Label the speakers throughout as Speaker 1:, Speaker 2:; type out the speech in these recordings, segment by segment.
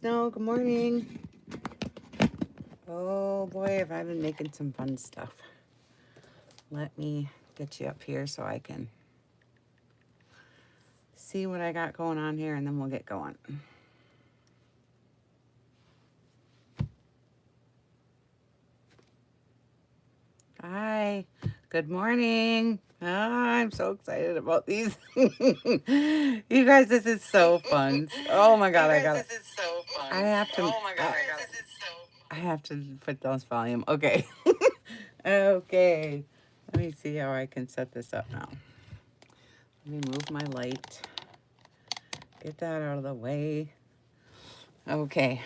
Speaker 1: Snow. Good morning. Oh boy, have I been making some fun stuff. Let me get you up here so I can see what I got going on here, and then we'll get going. Hi. Good morning. I'm so excited about these. You guys, this is so fun. Oh my God, I got it.
Speaker 2: This is so fun.
Speaker 1: I have to.
Speaker 2: Oh my God, I got it. This is so
Speaker 1: I have to put those volume. Okay. Okay. Let me see how I can set this up now. Let me move my light. Get that out of the way. Okay.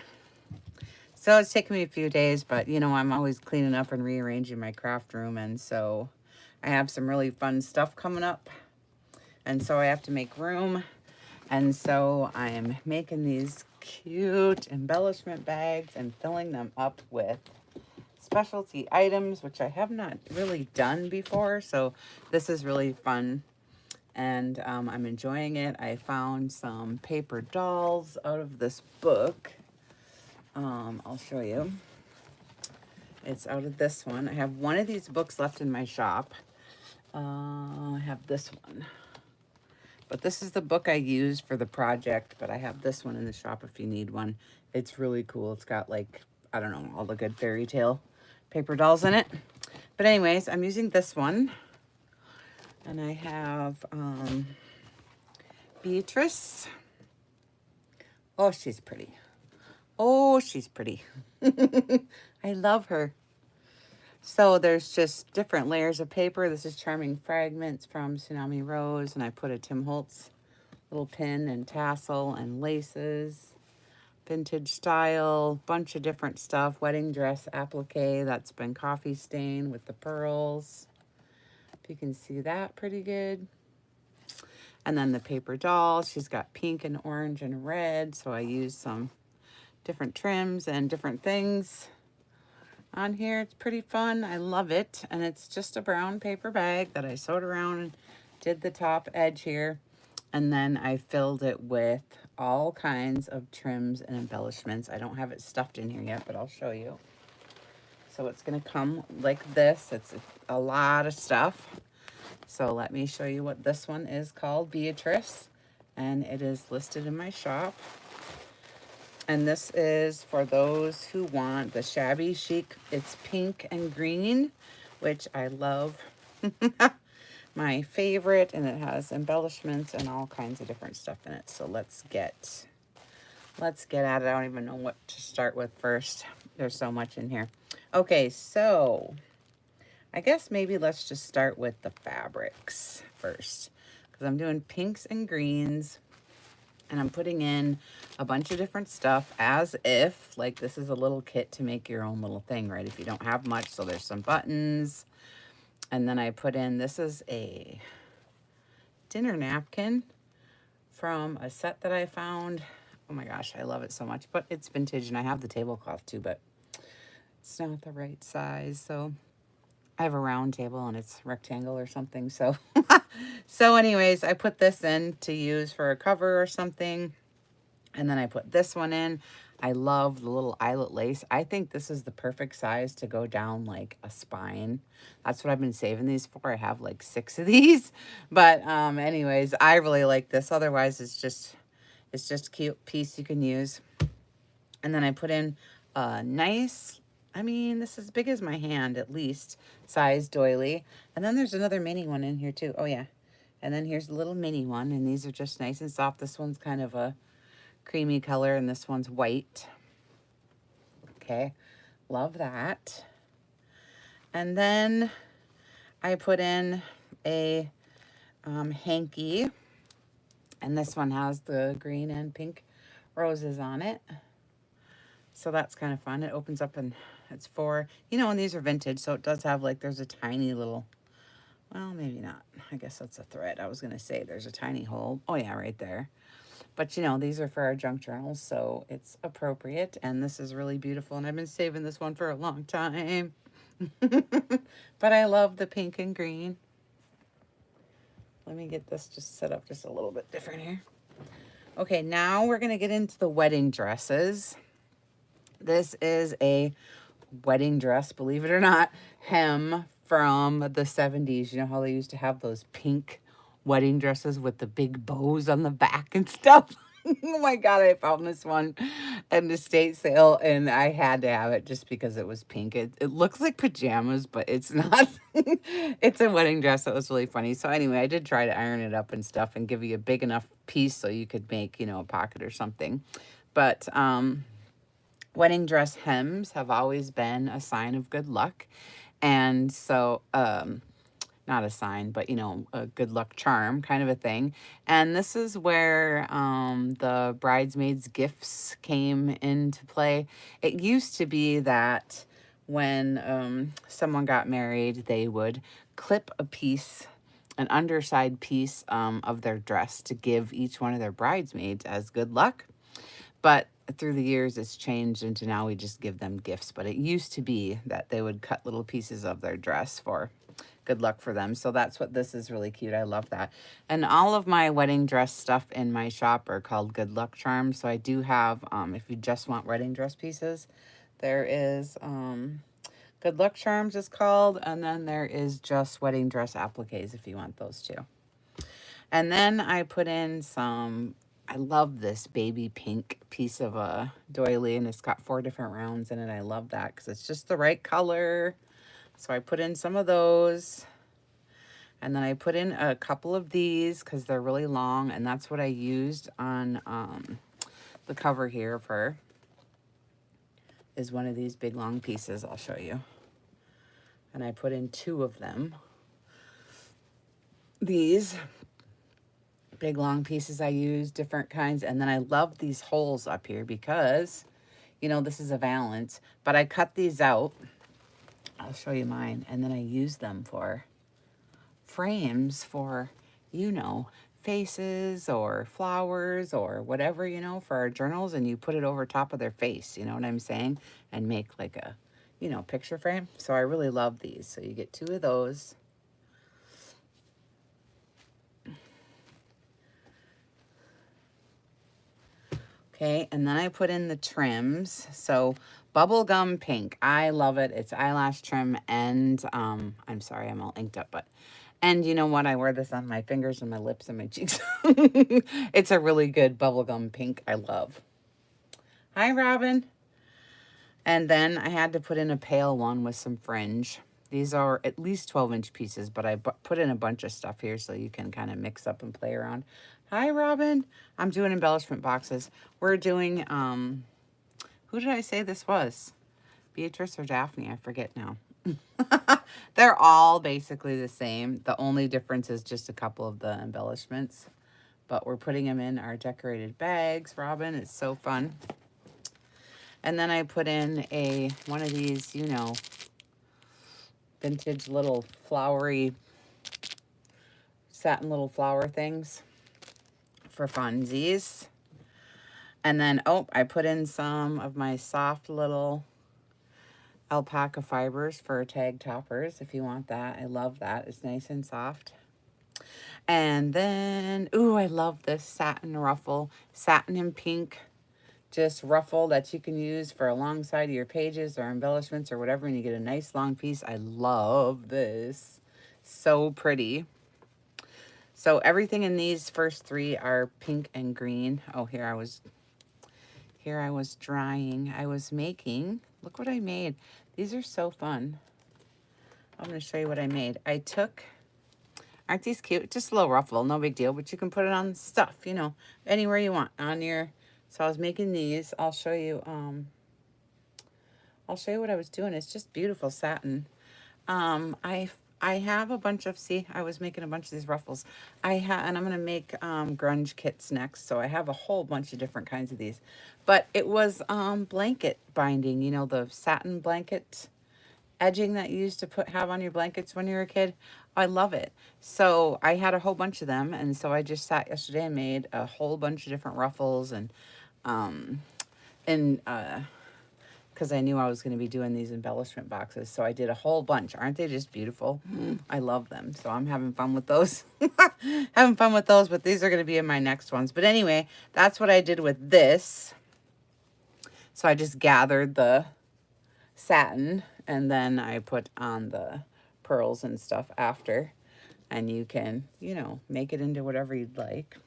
Speaker 1: So it's taken me a few days, but you know, I'm always cleaning up and rearranging my craft room. And so I have some really fun stuff coming up. And so I have to make room. And so I am making these cute embellishment bags and filling them up with specialty items, which I have not really done before. So this is really fun. And I'm enjoying it. I found some paper dolls out of this book. I'll show you. It's out of this one. I have one of these books left in my shop. I have this one. But this is the book I used for the project, but I have this one in the shop if you need one. It's really cool. It's got like, I don't know, all the good fairy tale paper dolls in it. But anyways, I'm using this one. And I have Beatrice. Oh, she's pretty. Oh, she's pretty. I love her. So there's just different layers of paper. This is Charming Fragments from Tsunami Rose. And I put a Tim Holtz little pin and tassel and laces. Vintage style, bunch of different stuff. Wedding dress applique that's been coffee stained with the pearls. If you can see that pretty good. And then the paper doll, she's got pink and orange and red. So I used some different trims and different things on here. It's pretty fun. I love it. And it's just a brown paper bag that I sewed around and did the top edge here. And then I filled it with all kinds of trims and embellishments. I don't have it stuffed in here yet, but I'll show you. So it's going to come like this. It's a lot of stuff. So let me show you what this one is called, Beatrice. And it is listed in my shop. And this is for those who want the shabby chic. It's pink and green, which I love. My favorite, and it has embellishments and all kinds of different stuff in it. So let's get at it. I don't even know what to start with first. There's so much in here. Okay, so I guess maybe let's just start with the fabrics first, because I'm doing pinks and greens, and I'm putting in a bunch of different stuff as if like this is a little kit to make your own little thing, right? If you don't have much. So there's some buttons. And then I put in, this is a dinner napkin from a set that I found. Oh my gosh, I love it so much. But it's vintage, and I have the tablecloth too, but it's not the right size. So I have a round table, and it's rectangle or something. So, so anyways, I put this in to use for a cover or something. And then I put this one in. I love the little eyelet lace. I think this is the perfect size to go down like a spine. That's what I've been saving these for. I have like 6 of these. But anyways, I really like this. Otherwise, it's just a cute piece you can use. And then I put in a nice, I mean, this is as big as my hand at least, size doily. And then there's another mini one in here too. Oh yeah. And then here's a little mini one. And these are just nice and soft. This one's kind of a creamy color, and this one's white. Okay, love that. And then I put in a hanky, and this one has the green and pink roses on it. So that's kind of fun. It opens up, and it's for, you know, and these are vintage, so it does have like, there's a tiny little, well, maybe not. I guess that's a thread. I was going to say there's a tiny hole. Oh yeah, right there. But, you know, these are for our junk journals, so it's appropriate. And this is really beautiful. And I've been saving this one for a long time. But I love the pink and green. Let me get this just set up just a little bit different here. Okay, now we're going to get into the wedding dresses. This is a wedding dress, believe it or not, hem from the 70s. You know how they used to have those pink wedding dresses with the big bows on the back and stuff? Oh my God, I found this one at an estate sale and I had to have it just because it was pink. It looks like pajamas, but it's not. It's a wedding dress. That was really funny. So anyway, I did try to iron it up and stuff and give you a big enough piece so you could make, you know, a pocket or something. But, wedding dress hems have always been a sign of good luck. And so, not a sign, but, you know, a good luck charm kind of a thing. And this is where the bridesmaids' gifts came into play. It used to be that when someone got married, they would clip a piece, an underside piece of their dress to give each one of their bridesmaids as good luck. But through the years, it's changed into now we just give them gifts. But it used to be that they would cut little pieces of their dress for good luck for them. So that's what this is really cute. I love that. And all of my wedding dress stuff in my shop are called good luck charms. So I do have, if you just want wedding dress pieces, there is good luck charms is called. And then there is just wedding dress appliques if you want those too. And then I put in some, I love this baby pink piece of a doily, and it's got 4 different rounds in it. I love that because it's just the right color. So I put in some of those. And then I put in a couple of these because they're really long, and that's what I used on the cover here of her. Is one of these big long pieces. I'll show you. And I put in 2 of them. These big long pieces I use, different kinds. And then I love these holes up here because, you know, this is a valance. But I cut these out. I'll show you mine. And then I use them for frames for, you know, faces or flowers or whatever, you know, for our journals. And you put it over top of their face, you know what I'm saying? And make like a, you know, picture frame. So I really love these. So you get 2 of those. Okay, and then I put in the trims. So bubblegum pink, I love it. It's eyelash trim and, I'm sorry, I'm all inked up, but, and you know what? I wear this on my fingers and my lips and my cheeks. It's a really good bubblegum pink I love. Hi, Robin. And then I had to put in a pale one with some fringe. These are at least 12-inch pieces, but I put in a bunch of stuff here so you can kind of mix up and play around. Hi, Robin. I'm doing embellishment boxes. We're doing, who did I say this was? Beatrice or Daphne? I forget now. They're all basically the same. The only difference is just a couple of the embellishments. But we're putting them in our decorated bags, Robin. It's so fun. And then I put in one of these, you know, vintage little flowery satin little flower things for funsies. And then, oh, I put in some of my soft little alpaca fibers for tag toppers if you want that. I love that. It's nice and soft. And then, ooh, I love this satin ruffle, satin and pink, just ruffle that you can use for alongside of your pages or embellishments or whatever, and you get a nice long piece. I love this. So pretty. So everything in these first 3 are pink and green. Oh, here I was drying. I was making, look what I made. These are so fun. I'm going to show you what I made. I took, aren't these cute? Just a little ruffle, no big deal, but you can put it on stuff, you know, anywhere you want on your, so I was making these. I'll show you what I was doing. It's just beautiful satin. I have a bunch of, see, I was making a bunch of these ruffles. And I'm going to make grunge kits next. So I have a whole bunch of different kinds of these. But it was blanket binding, you know, the satin blanket edging that you used to have on your blankets when you were a kid. I love it. So I had a whole bunch of them. And so I just sat yesterday and made a whole bunch of different ruffles and because I knew I was going to be doing these embellishment boxes. So I did a whole bunch. Aren't they just beautiful? I love them. So I'm having fun with those. Having fun with those, but these are going to be in my next ones. But anyway, that's what I did with this. So I just gathered the satin and then I put on the pearls and stuff after. And you can, you know, make it into whatever you'd like.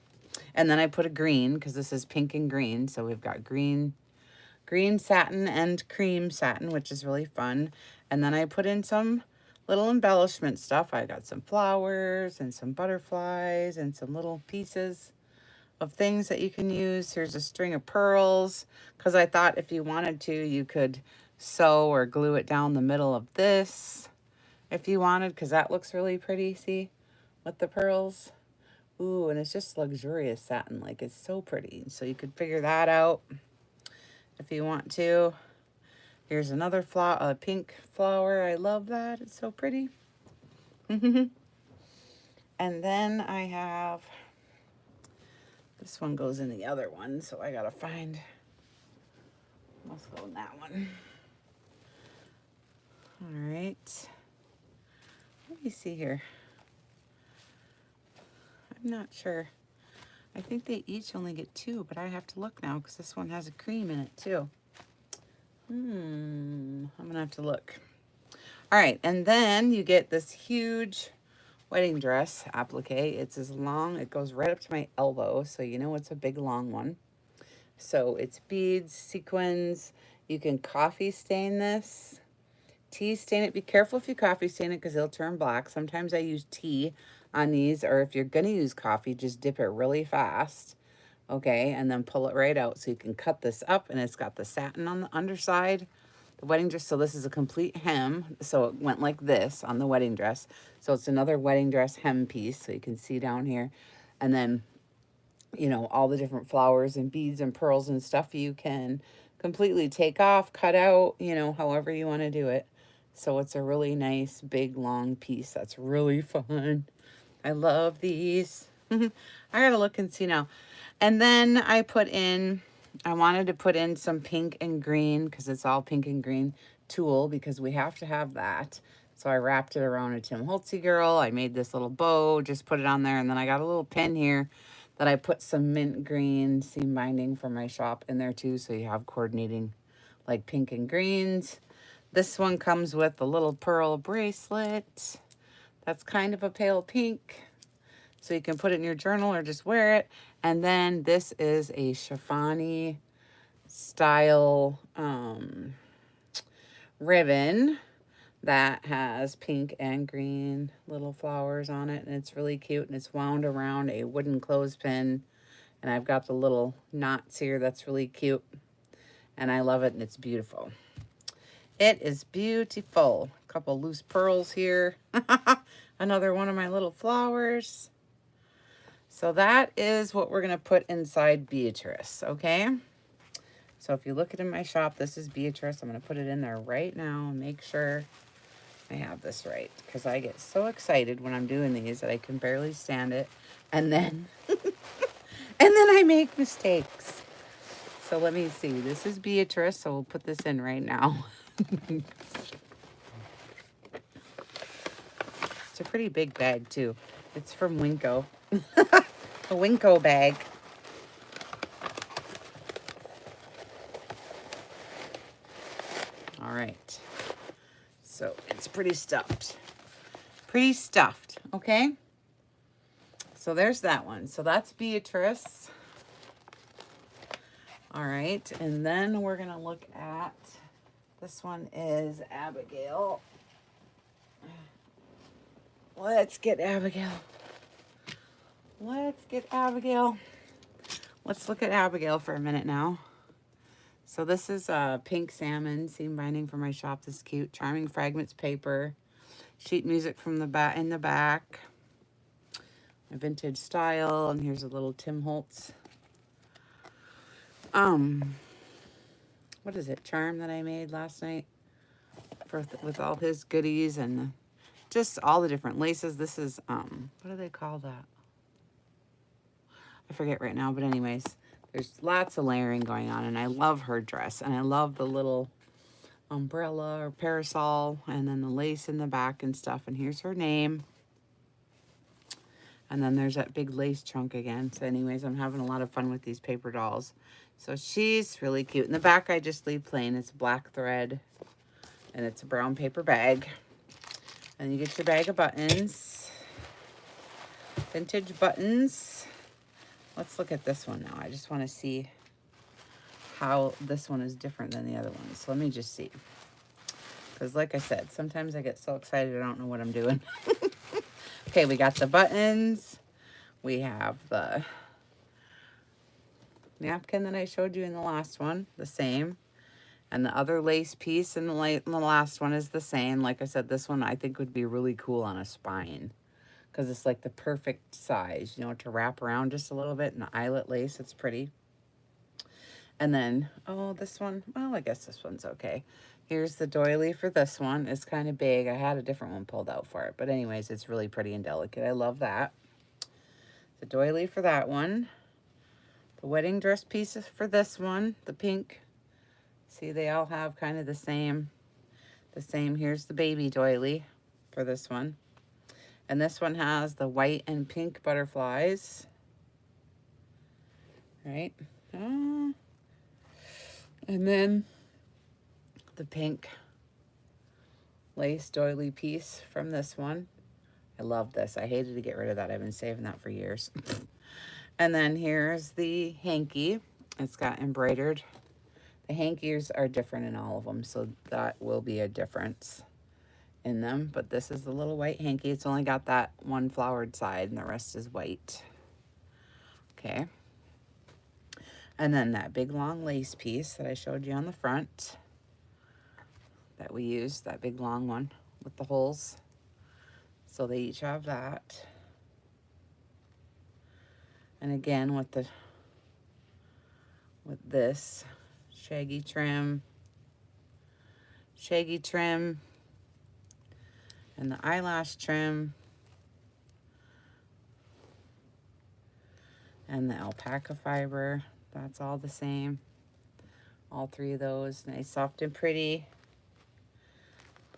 Speaker 1: And then I put a green because this is pink and green. So we've got green satin and cream satin, which is really fun. And then I put in some little embellishment stuff. I got some flowers and some butterflies and some little pieces of things that you can use. Here's a string of pearls because I thought if you wanted to, you could sew or glue it down the middle of this if you wanted, because that looks really pretty, see, with the pearls. Ooh, and it's just luxurious satin, like it's so pretty. So you could figure that out if you want to. Here's another flower, a pink flower. I love that. It's so pretty. And then I have, this one goes in the other one, so I gotta find, let's go in that one. All right. Let me see here. I'm not sure. I think they each only get 2, but I have to look now because this one has a cream in it too. I'm gonna have to look. All right, and then you get this huge wedding dress applique. It's as long, it goes right up to my elbow, so you know it's a big long one. So it's beads, sequins. You can coffee stain this, tea stain it. Be careful if you coffee stain it because it'll turn black. Sometimes I use tea on these, or if you're gonna use coffee, just dip it really fast. Okay, and then pull it right out so you can cut this up, and it's got the satin on the underside. The wedding dress, so this is a complete hem, so it went like this on the wedding dress. So it's another wedding dress hem piece, so you can see down here. And then, you know, all the different flowers and beads and pearls and stuff you can completely take off, cut out, you know, however you want to do it. So it's a really nice, big, long piece. That's really fun. I love these. I gotta look and see now. And then I wanted to put in some pink and green because it's all pink and green tulle because we have to have that. So I wrapped it around a Tim Holtzy girl. I made this little bow, just put it on there. And then I got a little pin here that I put some mint green seam binding from my shop in there too. So you have coordinating like pink and greens. This one comes with a little pearl bracelet. That's kind of a pale pink. So you can put it in your journal or just wear it. And then this is a chiffon-y style ribbon that has pink and green little flowers on it. And it's really cute. And it's wound around a wooden clothespin. And I've got the little knots here. That's really cute. And I love it. And it's beautiful. It is beautiful. A couple loose pearls here. Another one of my little flowers. So that is what we're going to put inside Beatrice, okay? So if you look at it in my shop, this is Beatrice. I'm going to put it in there right now and make sure I have this right. Because I get so excited when I'm doing these that I can barely stand it. And then, and then I make mistakes. So let me see. This is Beatrice, so we'll put this in right now. It's a pretty big bag, too. It's from Winco. A Winco bag. All right. So it's pretty stuffed. Pretty stuffed, okay? So there's that one. So that's Beatrice. All right. And then we're going to look at, this one is Abigail. Let's get Abigail. Let's get Abigail. Let's look at Abigail for a minute now. So this is pink salmon seam binding from my shop. This is cute. Charming Fragments paper. Sheet music from the back in the back. A vintage style. And here's a little Tim Holtz. What is it? Charm that I made last night with all his goodies and just all the different laces. This is what do they call that? I forget right now, but anyways, there's lots of layering going on, and I love her dress, and I love the little umbrella or parasol, and then the lace in the back and stuff. And here's her name. And then there's that big lace chunk again. So anyways, I'm having a lot of fun with these paper dolls. So she's really cute. In the back, I just leave plain. It's black thread, and it's a brown paper bag. And you get your bag of buttons. Vintage buttons. Let's look at this one now. I just want to see how this one is different than the other ones. So let me just see. Because like I said, sometimes I get so excited I don't know what I'm doing. Okay, we got the buttons. We have the napkin that I showed you in the last one, the same. And the other lace piece in the last one is the same. Like I said, this one I think would be really cool on a spine. Because it's like the perfect size, you know, to wrap around just a little bit. And the eyelet lace, it's pretty. And then, oh, this one, well, I guess this one's okay. Here's the doily for this one. It's kind of big. I had a different one pulled out for it. But anyways, it's really pretty and delicate. I love that. The doily for that one. The wedding dress pieces for this one. The pink. See, they all have kind of the same. Here's the baby doily for this one. And this one has the white and pink butterflies. Right? And then the pink lace doily piece from this one. I love this. I hated to get rid of that. I've been saving that for years. And then here's the hanky. It's got embroidered. The hankies are different in all of them, so that will be a difference in them. But this is the little white hanky. It's only got that one flowered side, and the rest is white. Okay. And then that big long lace piece that I showed you on the front that we used, that big long one with the holes. So they each have that. And again with this shaggy trim, and the eyelash trim, and the alpaca fiber. That's all the same. All three of those, nice, soft, and pretty.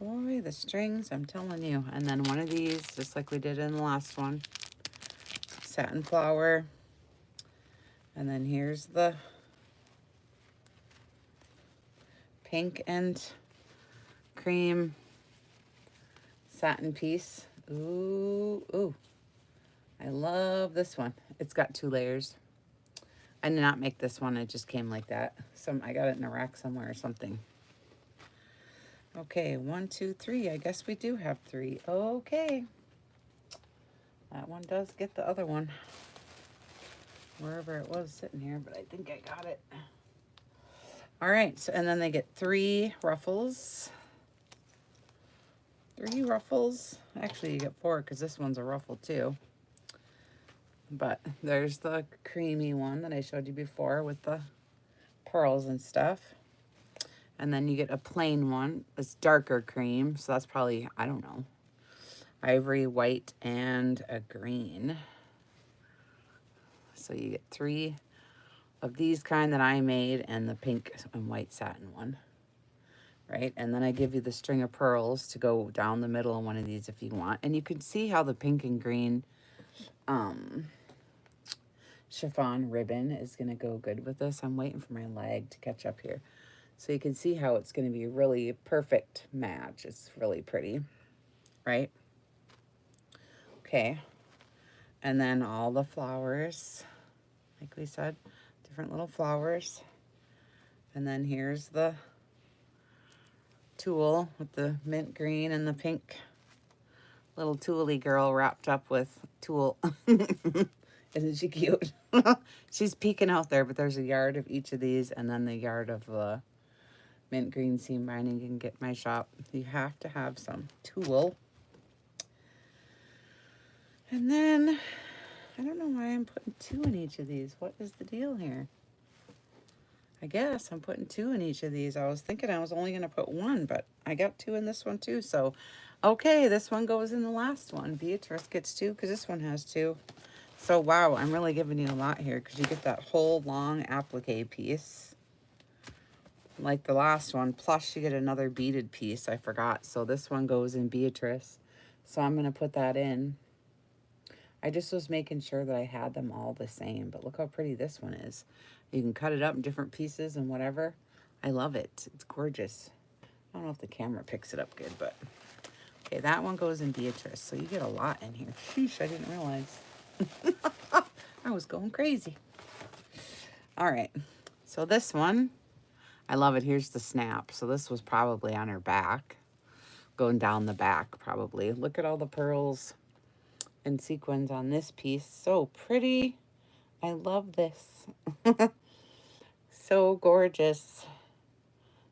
Speaker 1: Boy, the strings, I'm telling you. And then one of these, just like we did in the last one, satin flower. And then here's the pink and cream satin piece. Ooh, ooh. I love this one. It's got 2 layers. I did not make this one. It just came like that. I got it in a rack somewhere or something. Okay, 1, 2, 3. I guess we do have 3. Okay. That one does get the other one. Wherever it was sitting here, but I think I got it. All right, so and then they get 3 ruffles. 3 ruffles. Actually, you get 4 because this one's a ruffle too. But there's the creamy one that I showed you before with the pearls and stuff. And then you get a plain one. It's darker cream, so that's probably, I don't know, ivory, white, and a green. So you get 3 of these kind that I made and the pink and white satin one. Right? And then I give you the string of pearls to go down the middle of one of these if you want. And you can see how the pink and green chiffon ribbon is going to go good with this. I'm waiting for my leg to catch up here. So you can see how it's going to be really perfect match. It's really pretty, right? Okay. And then all the flowers, like we said, different little flowers. And then here's the tulle with the mint green and the pink little tulle girl wrapped up with tulle. Isn't she cute? She's peeking out there, but there's a yard of each of these and then the yard of the mint green seam binding you can get in my shop. You have to have some tulle. And then, I don't know why I'm putting 2 in each of these. What is the deal here? I guess I'm putting 2 in each of these. I was thinking I was only going to put 1, but I got 2 in this one too. So, okay, this one goes in the last one. Beatrice gets 2 because this one has 2. So, wow, I'm really giving you a lot here because you get that whole long applique piece. like the last one. Plus you get another beaded piece. I forgot. So this one goes in Beatrice. So I'm going to put that in. I just was making sure that I had them all the same. But look how pretty this one is. You can cut it up in different pieces and whatever. I love it. It's gorgeous. I don't know if the camera picks it up good, but... Okay, that one goes in Beatrice. So you get a lot in here. Sheesh, I didn't realize. I was going crazy. All right. So this one, I love it. Here's the snap. So this was probably on her back. Going down the back, probably. Look at all the pearls and sequins on this piece. So pretty. I love this. So gorgeous.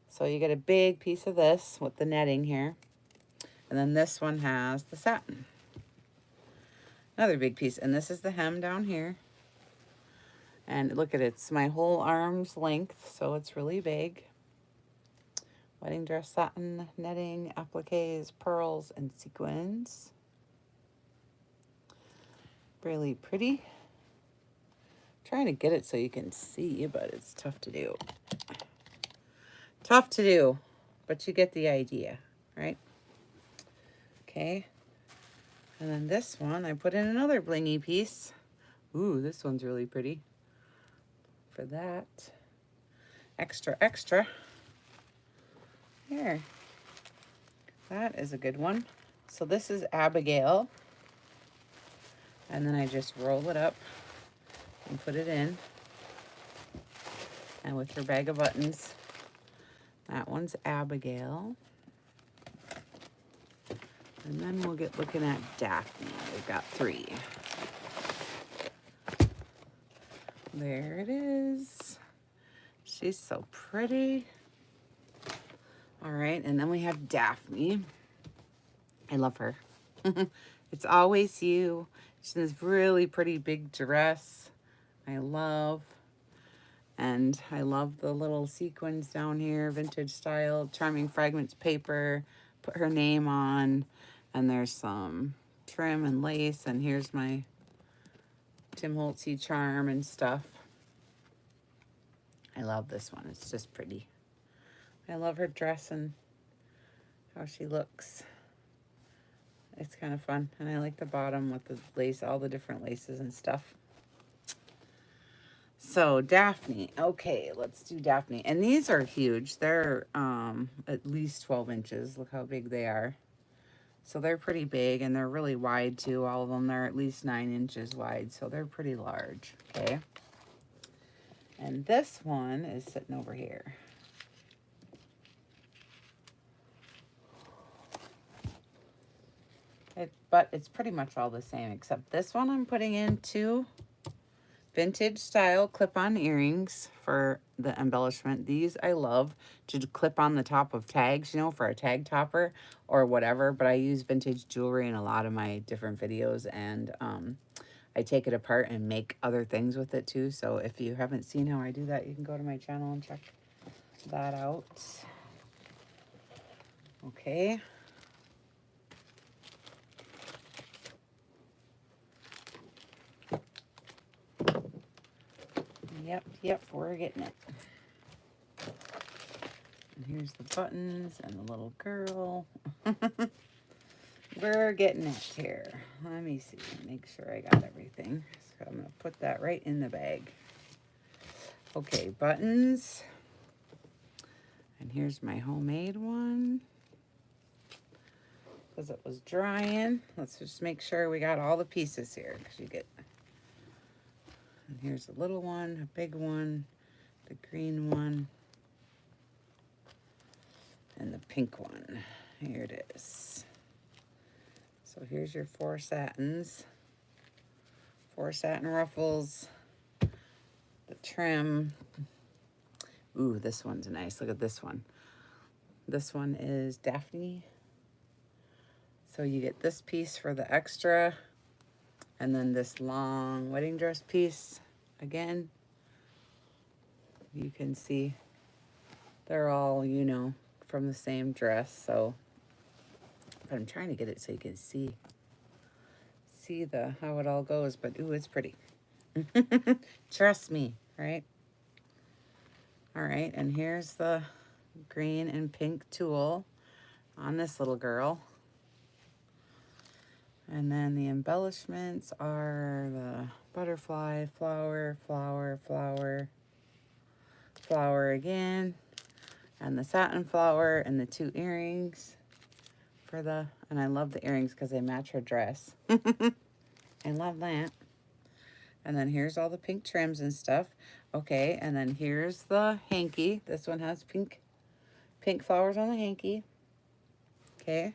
Speaker 1: So you get a big piece of this with the netting here. And then this one has the satin. Another big piece. And this is the hem down here. And look at it. It's my whole arm's length. So it's really big. Wedding dress satin, netting, appliques, pearls, and sequins. Really pretty. Trying to get it so you can see, but it's tough to do. Tough to do, but you get the idea, right? Okay. And then this one, I put in another blingy piece. Ooh, this one's really pretty. For that. Extra, extra. Here. That is a good one. So this is Abigail. And then I just roll it up and put it in. And with her bag of buttons. That one's Abigail. And then we'll get looking at Daphne. We've got 3. There it is. She's so pretty. All right, and then we have Daphne. I love her. It's always you. She's in this really pretty big dress. I love. And I love the little sequins down here, vintage style, charming fragments paper. Put her name on. And there's some trim and lace. And here's my Tim Holtzy charm and stuff. I love this one. It's just pretty. I love her dress and how she looks. It's kind of fun. And I like the bottom with the lace, all the different laces and stuff. So Daphne. Okay, let's do Daphne. And these are huge. They're at least 12 inches. Look how big they are. So they're pretty big and they're really wide too. All of them, they're at least 9 inches wide. So they're pretty large. Okay. And this one is sitting over here. But it's pretty much all the same, except this one I'm putting in 2 vintage style clip-on earrings for the embellishment. These I love to clip on the top of tags, you know, for a tag topper or whatever. But I use vintage jewelry in a lot of my different videos, and I take it apart and make other things with it too. So if you haven't seen how I do that, you can go to my channel and check that out. Okay. Yep, we're getting it. And here's the buttons and the little girl. We're getting it here. Let me see, make sure I got everything. So I'm gonna put that right in the bag. Okay, buttons. And here's my homemade one. Because it was drying. Let's just make sure we got all the pieces here. Because you get... And here's a little one, a big one, the green one, and the pink one. Here it is. So here's your 4 satins, 4 satin ruffles, the trim. Ooh, this one's nice. Look at this one. This one is Daphne. So you get this piece for the extra. And then this long wedding dress piece, again, you can see they're all, you know, from the same dress. So, but I'm trying to get it so you can see how it all goes. But ooh, it's pretty. Trust me, right? All right, and here's the green and pink tulle on this little girl. And then the embellishments are the butterfly, flower, flower, flower, flower again, and the satin flower, and the 2 earrings for the, and I love the earrings because they match her dress. I love that. And then here's all the pink trims and stuff. Okay, and then here's the hanky. This one has pink flowers on the hanky. Okay.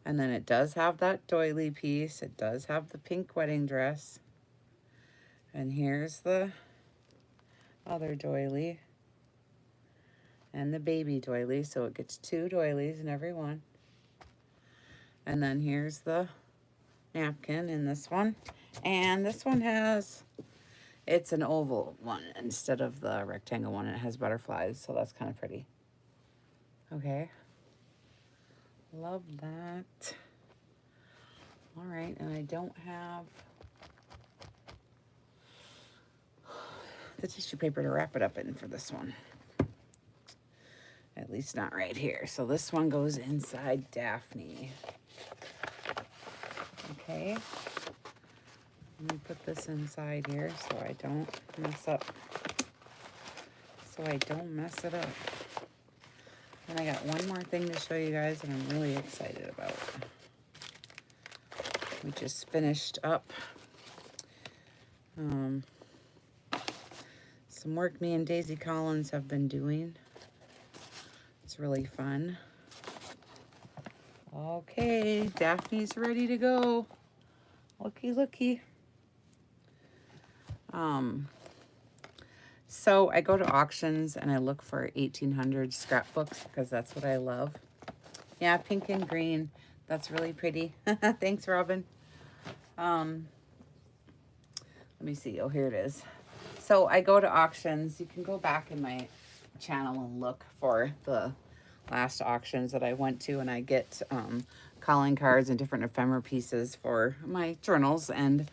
Speaker 1: And then it does have that doily piece. It does have the pink wedding dress. And here's the other doily. And the baby doily. So it gets 2 doilies in every one. And then here's the napkin in this one. And this one has, it's an oval one instead of the rectangle one. It has butterflies. So that's kind of pretty. Okay. Love that. All right, and I don't have the tissue paper to wrap it up in for this one. At least not right here. So this one goes inside Daphne. Okay. Let me put this inside here so I don't mess up. So I don't mess it up. And I got one more thing to show you guys that I'm really excited about. We just finished up some work me and Daisy Collins have been doing. It's really fun. Okay, Daphne's ready to go. Looky, looky. So I go to auctions and I look for 1800 scrapbooks because that's what I love. Yeah, pink and green. That's really pretty. Thanks, Robin. Let me see. Oh, here it is. So I go to auctions. You can go back in my channel and look for the last auctions that I went to, and I get calling cards and different ephemera pieces for my journals. And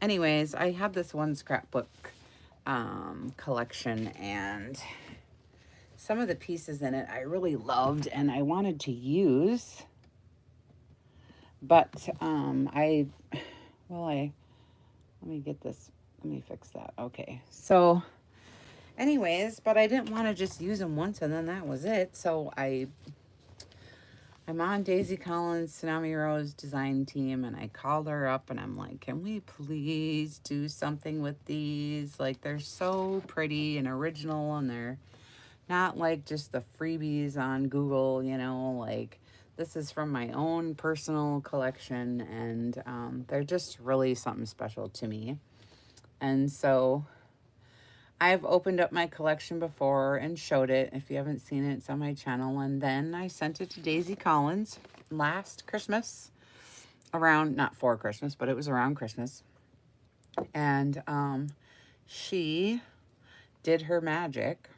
Speaker 1: anyways, I have this one scrapbook collection, and some of the pieces in it I really loved and I wanted to use, but let me get this, let me fix that. Okay, so anyways, but I didn't want to just use them once and then that was it. So I'm on Daisy Collins' Tsunami Rose design team, and I called her up and I'm like, can we please do something with these? Like, they're so pretty and original, and they're not like just the freebies on Google, you know, like this is from my own personal collection, and they're just really something special to me. And so I've opened up my collection before and showed it. If you haven't seen it, it's on my channel. And then I sent it to Daisy Collins last Christmas, around, not for Christmas, but it was around Christmas. And she did her magic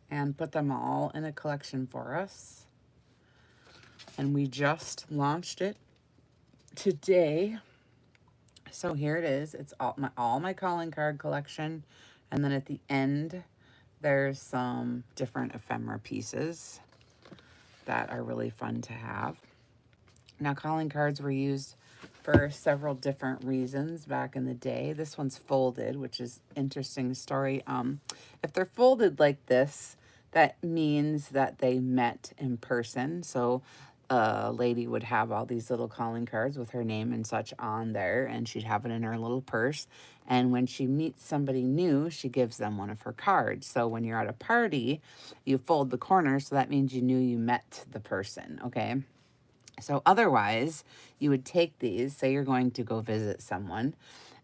Speaker 1: and put them all in a collection for us. And we just launched it today. So here it is. It's all my calling card collection. And then at the end, there's some different ephemera pieces that are really fun to have. Now, calling cards were used for several different reasons back in the day. This one's folded, which is interesting story. If they're folded like this, that means that they met in person. So a lady would have all these little calling cards with her name and such on there, and she'd have it in her little purse. And when she meets somebody new, she gives them one of her cards. So when you're at a party, you fold the corners, so that means you knew you met the person, okay? So otherwise, you would take these, say you're going to go visit someone,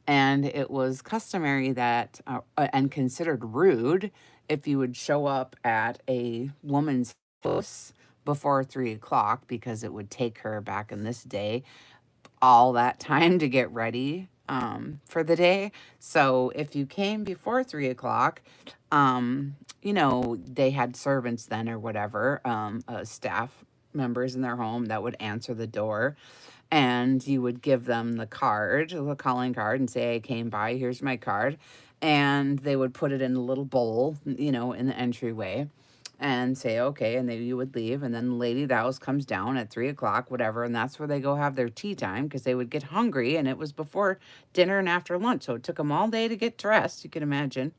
Speaker 1: and it was customary that, and considered rude, if you would show up at a woman's house before 3 o'clock, because it would take her back in this day all that time to get ready for the day. So if you came before 3 o'clock, you know, they had servants then or whatever, staff members in their home that would answer the door, and you would give them the card, the calling card, and say, I came by, here's my card. and they would put it in a little bowl, you know, in the entryway, and say, okay, and then you would leave, and then Lady of the House comes down at 3 o'clock, whatever, and that's where they go have their tea time, because they would get hungry, and it was before dinner and after lunch, so it took them all day to get dressed, you can imagine.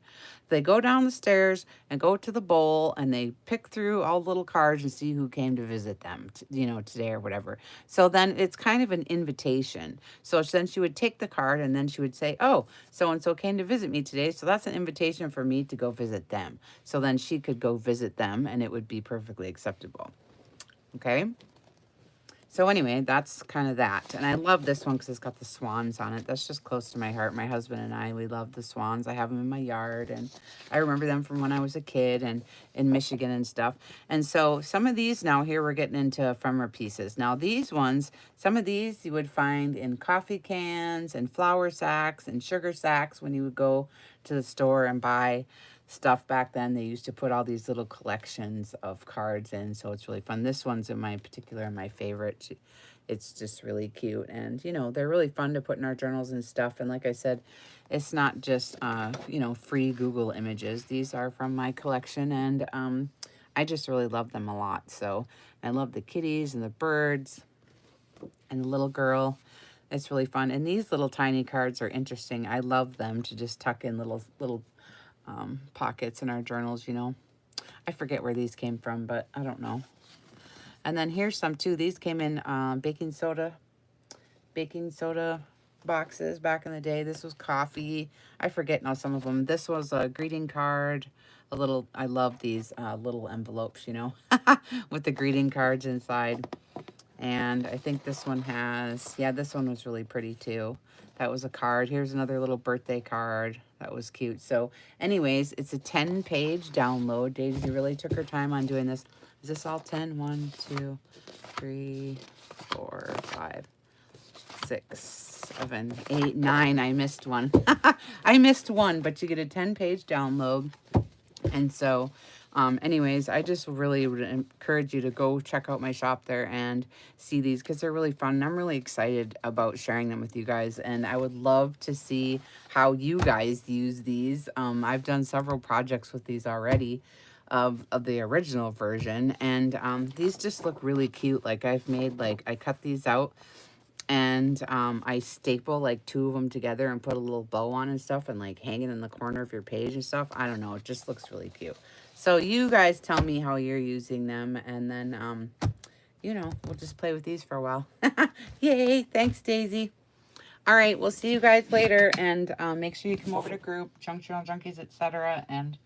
Speaker 1: They go down the stairs and go to the bowl, and they pick through all the little cards and see who came to visit them, you know, today or whatever. So then it's kind of an invitation. So then she would take the card, and then she would say, oh, so-and-so came to visit me today, so that's an invitation for me to go visit them. So then she could go visit them, and it would be perfectly acceptable. Okay? So anyway, that's kind of that. And I love this one because it's got the swans on it. That's just close to my heart. My husband and I, we love the swans. I have them in my yard, and I remember them from when I was a kid and in Michigan and stuff. And so some of these now, here we're getting into ephemera pieces. Now these ones, some of these you would find in coffee cans and flour sacks and sugar sacks when you would go to the store and buy stuff. Back then they used to put all these little collections of cards in, so it's really fun. This one's in my particular my favorite. It's just really cute, and you know, they're really fun to put in our journals and stuff. And like I said, it's not just you know, free Google images. These are from my collection, and I just really love them a lot. So I love the kitties and the birds and the little girl. It's really fun, and these little tiny cards are interesting. I love them to just tuck in little pockets in our journals, you know. I forget where these came from, but I don't know. And then here's some too. These came in baking soda boxes back in the day. This was coffee. I forget now some of them. This was a greeting card. A little, I love these little envelopes, you know, with the greeting cards inside. And I think this one has, yeah, this one was really pretty too. That was a card. Here's another little birthday card. That was cute. So anyways, it's a 10-page download. Daisy really took her time on doing this. Is this all 10? 1, 2, 3, 4, 5, 6, 7, 8, 9. I missed one. I missed one, but you get a 10-page download. And so anyways, I just really would encourage you to go check out my shop there and see these, because they're really fun. And I'm really excited about sharing them with you guys, and I would love to see how you guys use these. I've done several projects with these already of the original version, and these just look really cute. Like I've made, like, I cut these out, and I staple like 2 of them together and put a little bow on and stuff, and like hang it in the corner of your page and stuff. I don't know, it just looks really cute. So you guys tell me how you're using them, and then you know, we'll just play with these for a while. Yay, thanks Daisy. All right, we'll see you guys later, and make sure you come over to group Junk Journal Junkies, etc., and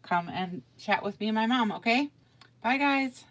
Speaker 1: come and chat with me and my mom. Okay, bye guys.